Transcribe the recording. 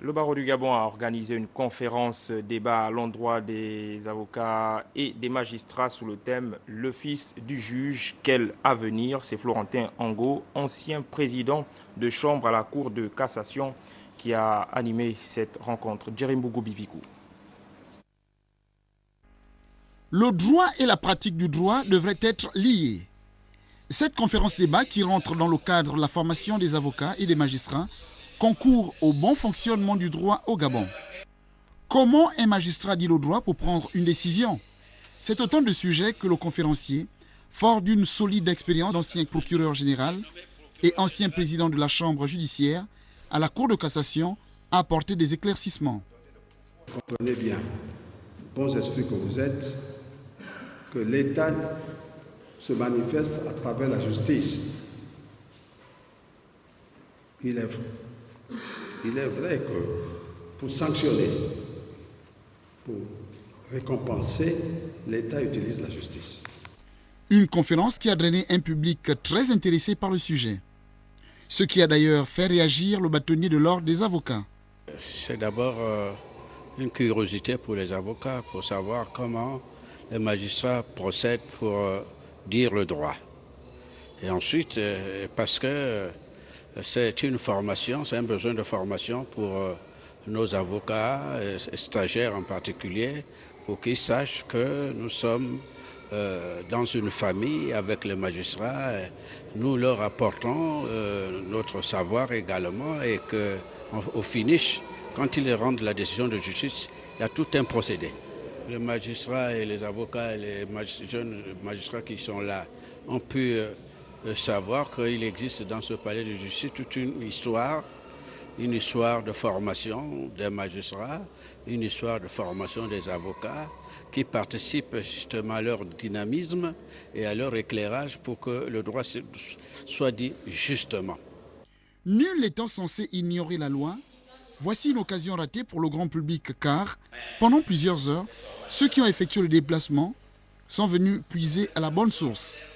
Le barreau du Gabon a organisé une conférence débat à l'endroit des avocats et des magistrats sous le thème « Le fils du juge, quel avenir ?» C'est Florentin Ango, ancien président de chambre à la Cour de cassation, qui a animé cette rencontre. Djerimbougou Bivikou. Le droit et la pratique du droit devraient être liés. Cette conférence débat, qui rentre dans le cadre de la formation des avocats et des magistrats, concourt au bon fonctionnement du droit au Gabon. Comment un magistrat dit le droit pour prendre une décision? C'est autant de sujets que le conférencier, fort d'une solide expérience d'ancien procureur général et ancien président de la chambre judiciaire à la Cour de cassation, a apporté des éclaircissements. Comprenez bien, bons esprits que vous êtes, que l'État se manifeste à travers la justice. Il est vrai que pour sanctionner, pour récompenser, l'État utilise la justice. Une conférence qui a drainé un public très intéressé par le sujet. Ce qui a d'ailleurs fait réagir le bâtonnier de l'ordre des avocats. C'est d'abord une curiosité pour les avocats, pour savoir comment les magistrats procèdent pour dire le droit. Et ensuite, parce que c'est une formation, c'est un besoin de formation pour nos avocats, stagiaires en particulier, pour qu'ils sachent que nous sommes dans une famille avec les magistrats. Nous leur apportons notre savoir également et qu'au finish, quand ils rendent la décision de justice, il y a tout un procédé. Les magistrats et les avocats et les jeunes magistrats qui sont là ont pu savoir qu'il existe dans ce palais de justice toute une histoire de formation des magistrats, une histoire de formation des avocats qui participent justement à leur dynamisme et à leur éclairage pour que le droit soit dit justement. Nul n'étant censé ignorer la loi, voici une occasion ratée pour le grand public car, pendant plusieurs heures, ceux qui ont effectué le déplacement sont venus puiser à la bonne source.